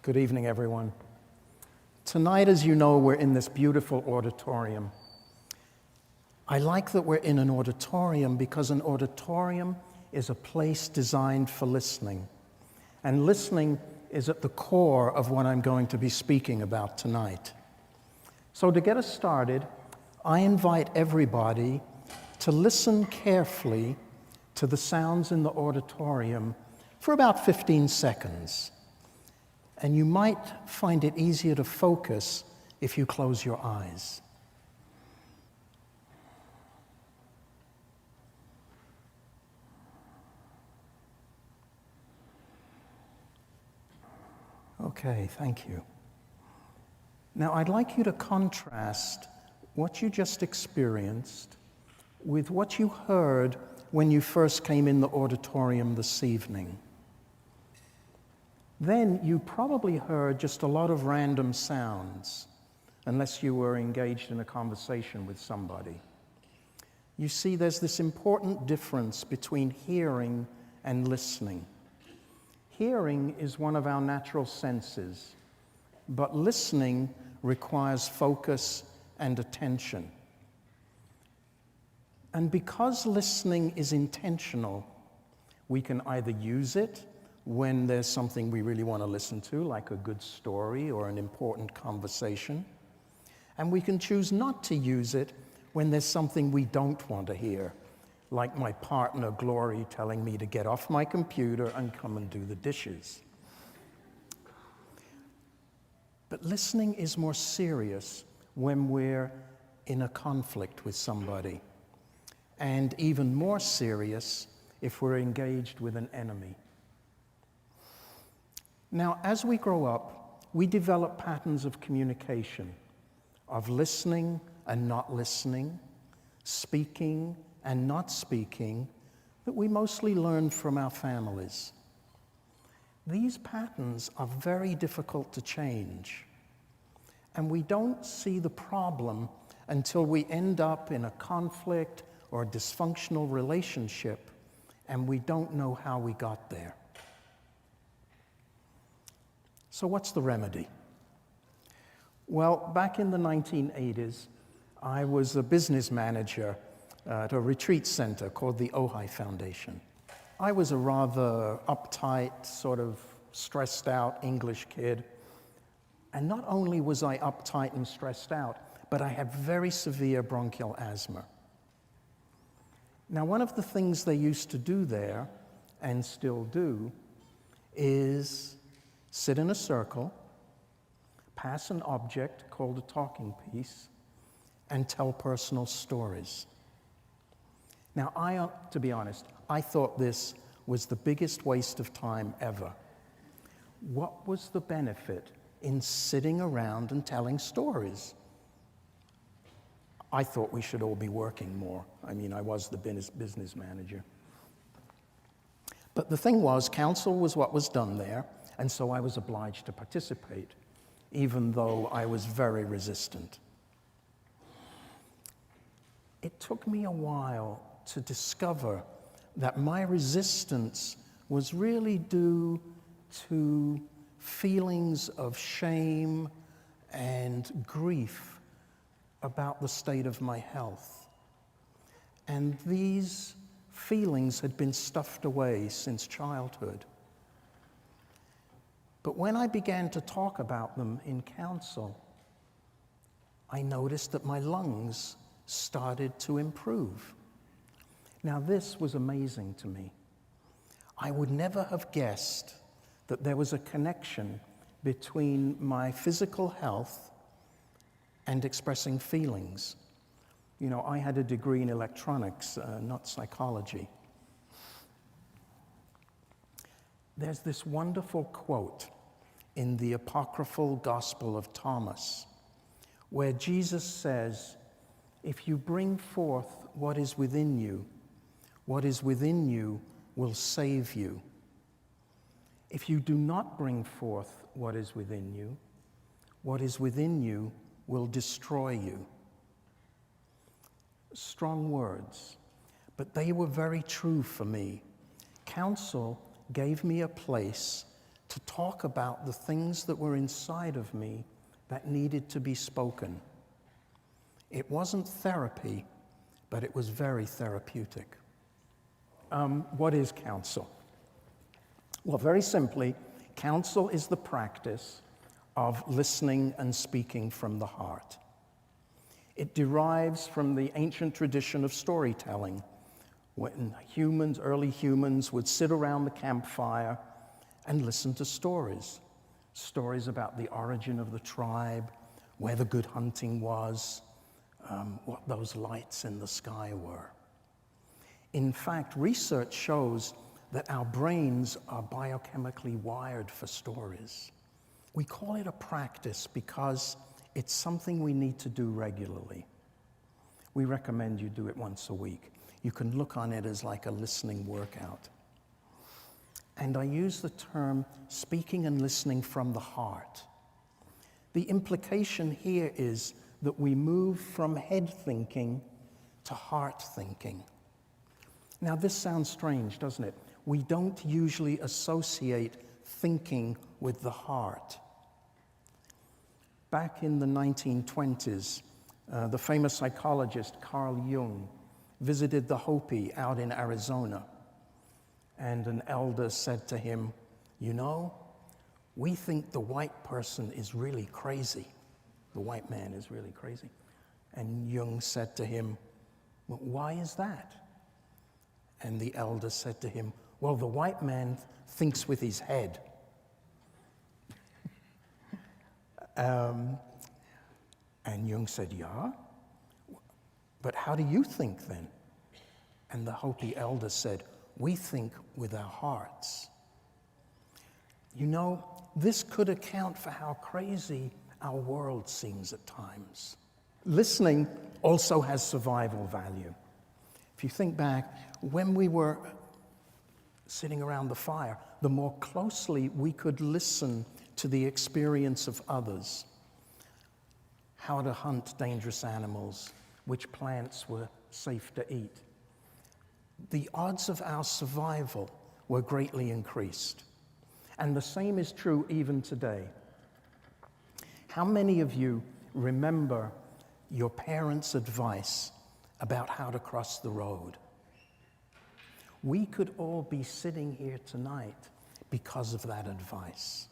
Good evening, everyone. Tonight, as you know, we're in this beautiful auditorium. I like that we're in an auditorium because an auditorium is a place designed for listening. And listening is at the core of what I'm going to be speaking about tonight. So to get us started, I invite everybody to listen carefully to the sounds in the auditorium for about 15 seconds. And you might find it easier to focus if you close your eyes. Okay, thank you. Now, I'd like you to contrast what you just experienced with what you heard when you first came in the auditorium this evening. Then you probably heard just a lot of random sounds, unless you were engaged in a conversation with somebody. You see, there's this important difference between hearing and listening. Hearing is one of our natural senses, but listening requires focus and attention. And because listening is intentional, we can either use it when there's something we really want to listen to, like a good story or an important conversation. And we can choose not to use it when there's something we don't want to hear, like my partner, Glory, telling me to get off my computer and come and do the dishes. But listening is more serious when we're in a conflict with somebody, and even more serious if we're engaged with an enemy. Now, as we grow up, we develop patterns of communication, of listening and not listening, speaking and not speaking, that we mostly learn from our families. These patterns are very difficult to change, and we don't see the problem until we end up in a conflict or a dysfunctional relationship, and we don't know how we got there. So what's the remedy? Well, back in the 1980s, I was a business manager at a retreat center called the Ojai Foundation. I was a rather uptight, sort of stressed out English kid. And not only was I uptight and stressed out, but I had very severe bronchial asthma. Now, one of the things they used to do there, and still do, is sit in a circle, pass an object called a talking piece, and tell personal stories. Now, to be honest, I thought this was the biggest waste of time ever. What was the benefit in sitting around and telling stories? I thought we should all be working more. I mean, I was the business manager. But the thing was, counsel was what was done there, and so I was obliged to participate, even though I was very resistant. It took me a while to discover that my resistance was really due to feelings of shame and grief about the state of my health. And these feelings had been stuffed away since childhood. But when I began to talk about them in counsel, I noticed that my lungs started to improve. Now, this was amazing to me. I would never have guessed that there was a connection between my physical health and expressing feelings. You know, I had a degree in electronics, not psychology. There's this wonderful quote in the apocryphal Gospel of Thomas, where Jesus says, "If you bring forth what is within you will save you. If you do not bring forth what is within you will destroy you." Strong words, but they were very true for me. Counsel gave me a place to talk about the things that were inside of me that needed to be spoken. It wasn't therapy, but it was very therapeutic. What is counsel? Well, very simply, counsel is the practice of listening and speaking from the heart. It derives from the ancient tradition of storytelling, when early humans would sit around the campfire and listen to stories. Stories about the origin of the tribe, where the good hunting was, what those lights in the sky were. In fact, research shows that our brains are biochemically wired for stories. We call it a practice because it's something we need to do regularly. We recommend you do it once a week. You can look on it as like a listening workout. And I use the term speaking and listening from the heart. The implication here is that we move from head thinking to heart thinking. Now, this sounds strange, doesn't it? We don't usually associate thinking with the heart. Back in the 1920s, the famous psychologist Carl Jung visited the Hopi out in Arizona, and an elder said to him, "You know, we think the white person is really crazy. The white man is really crazy." And Jung said to him, "Well, why is that?" And the elder said to him, "Well, the white man thinks with his head." And Jung said, "Yeah? But how do you think then?" And the Hopi elder said, "We think with our hearts." You know, this could account for how crazy our world seems at times. Listening also has survival value. If you think back, when we were sitting around the fire, the more closely we could listen to the experience of others, how to hunt dangerous animals, which plants were safe to eat, the odds of our survival were greatly increased. And the same is true even today. How many of you remember your parents' advice about how to cross the road? We could all be sitting here tonight because of that advice.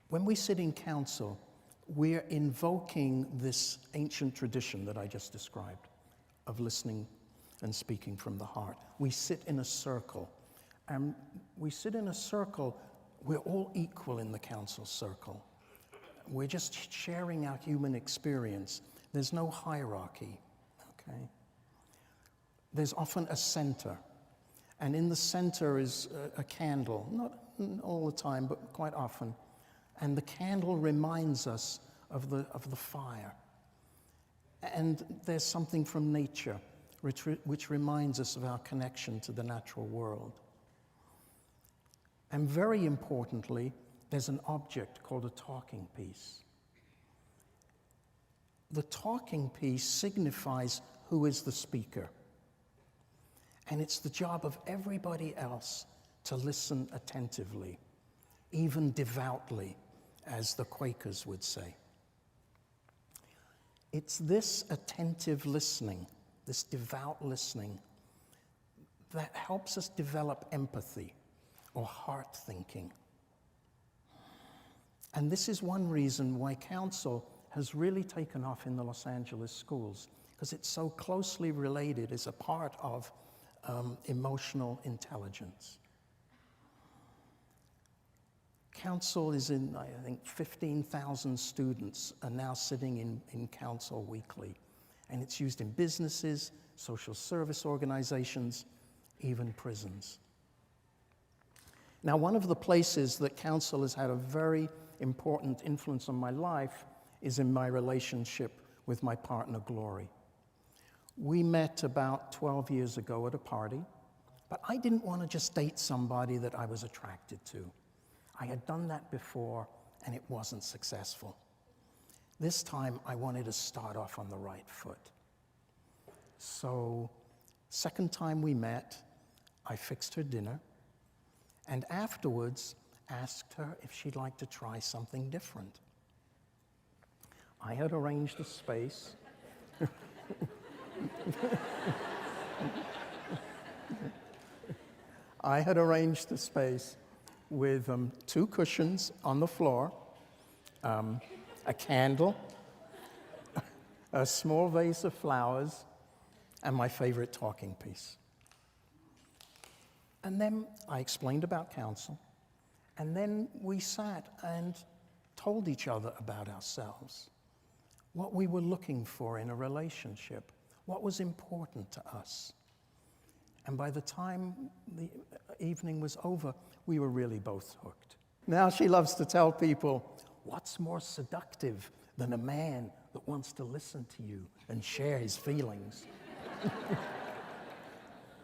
When we sit in counsel, we're invoking this ancient tradition that I just described of listening and speaking from the heart. We sit in a circle, and we're all equal in the counsel circle. We're just sharing our human experience. There's no hierarchy, okay? There's often a center, and in the center is a candle, not all the time, but quite often. And the candle reminds us of the fire. And there's something from nature which reminds us of our connection to the natural world. And very importantly, there's an object called a talking piece. The talking piece signifies who is the speaker. And it's the job of everybody else to listen attentively, even devoutly, as the Quakers would say. It's this attentive listening, this devout listening, that helps us develop empathy or heart thinking. And this is one reason why counsel has really taken off in the Los Angeles schools, because it's so closely related as a part of emotional intelligence. Counsel is in, I think, 15,000 students are now sitting in counsel weekly. And it's used in businesses, social service organizations, even prisons. Now, one of the places that counsel has had a very important influence on my life is in my relationship with my partner, Glory. We met about 12 years ago at a party, but I didn't want to just date somebody that I was attracted to. I had done that before, and it wasn't successful. This time, I wanted to start off on the right foot. So, second time we met, I fixed her dinner, and afterwards, asked her if she'd like to try something different. I had arranged a space. I had arranged a space with 2 cushions on the floor, a candle, a small vase of flowers, and my favorite talking piece. And then I explained about counsel, and then we sat and told each other about ourselves, what we were looking for in a relationship, what was important to us. And by the time the evening was over, we were really both hooked. Now she loves to tell people, what's more seductive than a man that wants to listen to you and share his feelings?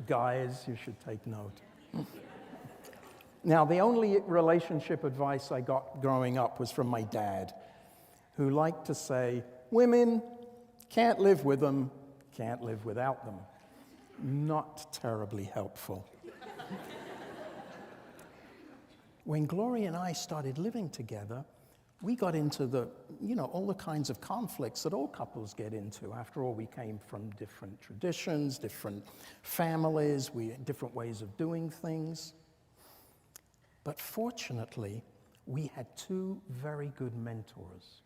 Guys, you should take note. Now, the only relationship advice I got growing up was from my dad, who liked to say, women, can't live with them, can't live without them. Not terribly helpful. When Gloria and I started living together, we got into all the kinds of conflicts that all couples get into. After all, we came from different traditions, different families, different ways of doing things. But fortunately, we had 2 very good mentors.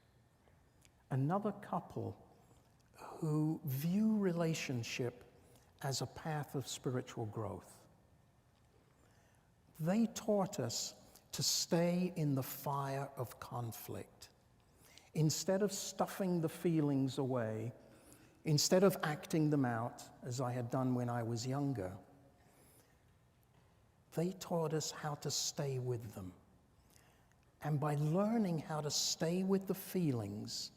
Another couple who view relationship as a path of spiritual growth. They taught us to stay in the fire of conflict. Instead of stuffing the feelings away, instead of acting them out, as I had done when I was younger, they taught us how to stay with them. And by learning how to stay with the feelings,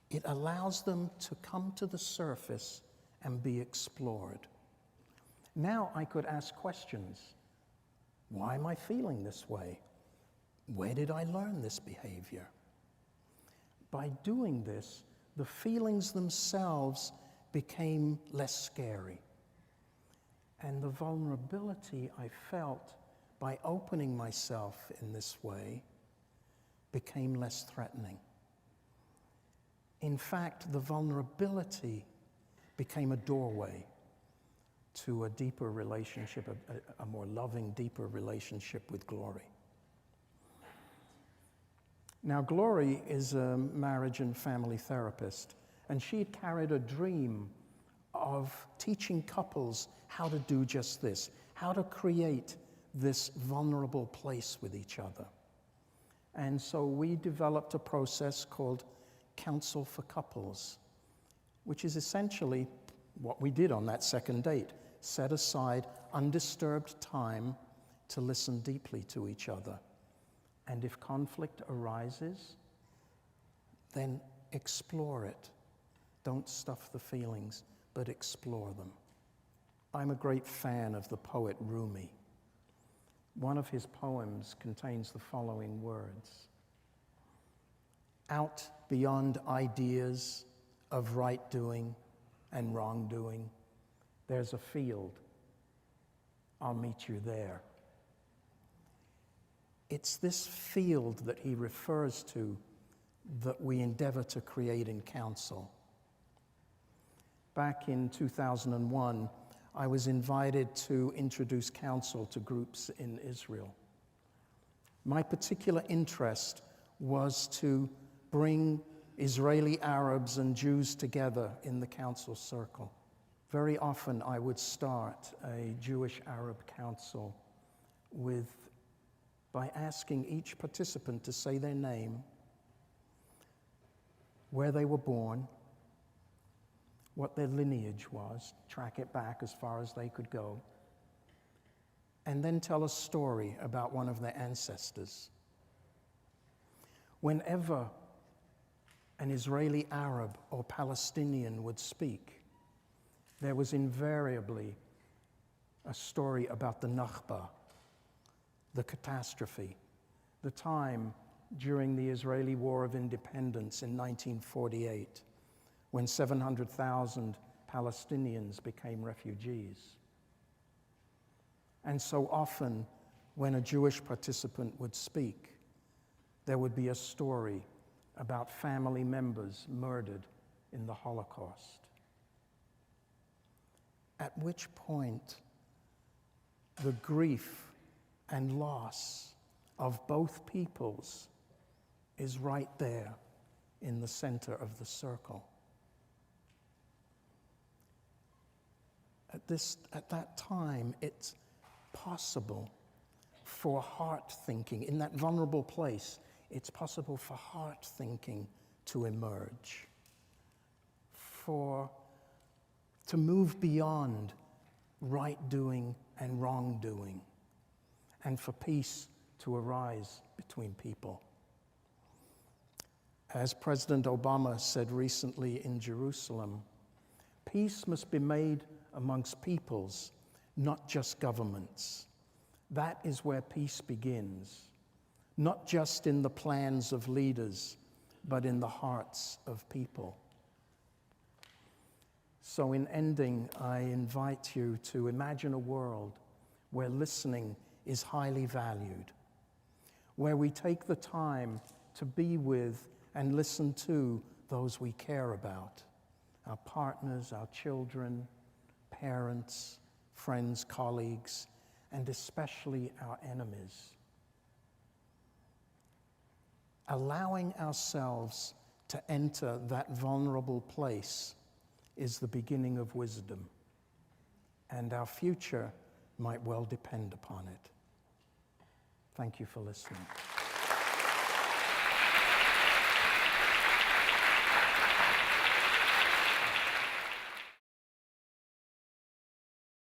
it allows them to come to the surface and be explored. Now I could ask questions. Why am I feeling this way? Where did I learn this behavior? By doing this, the feelings themselves became less scary. And the vulnerability I felt by opening myself in this way became less threatening. In fact, the vulnerability became a doorway to a deeper relationship, a more loving, deeper relationship with Glory. Now, Glory is a marriage and family therapist, and she had carried a dream of teaching couples how to do just this, how to create this vulnerable place with each other. And so we developed a process called Counsel for Couples, which is essentially what we did on that second date. Set aside undisturbed time to listen deeply to each other. And if conflict arises, then explore it. Don't stuff the feelings, but explore them. I'm a great fan of the poet Rumi. One of his poems contains the following words: out beyond ideas of right doing and wrongdoing, there's a field. I'll meet you there. It's this field that he refers to that we endeavor to create in counsel. Back in 2001, I was invited to introduce counsel to groups in Israel. My particular interest was to bring Israeli Arabs and Jews together in the counsel circle. Very often I would start a Jewish-Arab council by asking each participant to say their name, where they were born, what their lineage was, track it back as far as they could go, and then tell a story about one of their ancestors. Whenever an Israeli Arab or Palestinian would speak, there was invariably a story about the Nakba, the catastrophe, the time during the Israeli War of Independence in 1948, when 700,000 Palestinians became refugees. And so often when a Jewish participant would speak, there would be a story about family members murdered in the Holocaust. At which point, the grief and loss of both peoples is right there in the center of the circle. At that time, it's possible for heart thinking. In that vulnerable place, it's possible for heart thinking to emerge, to move beyond right doing and wrongdoing, and for peace to arise between people. As President Obama said recently in Jerusalem, peace must be made amongst peoples, not just governments. That is where peace begins, not just in the plans of leaders, but in the hearts of people. So in ending, I invite you to imagine a world where listening is highly valued, where we take the time to be with and listen to those we care about, our partners, our children, parents, friends, colleagues, and especially our enemies. Allowing ourselves to enter that vulnerable place is the beginning of wisdom, and our future might well depend upon it. Thank you for listening.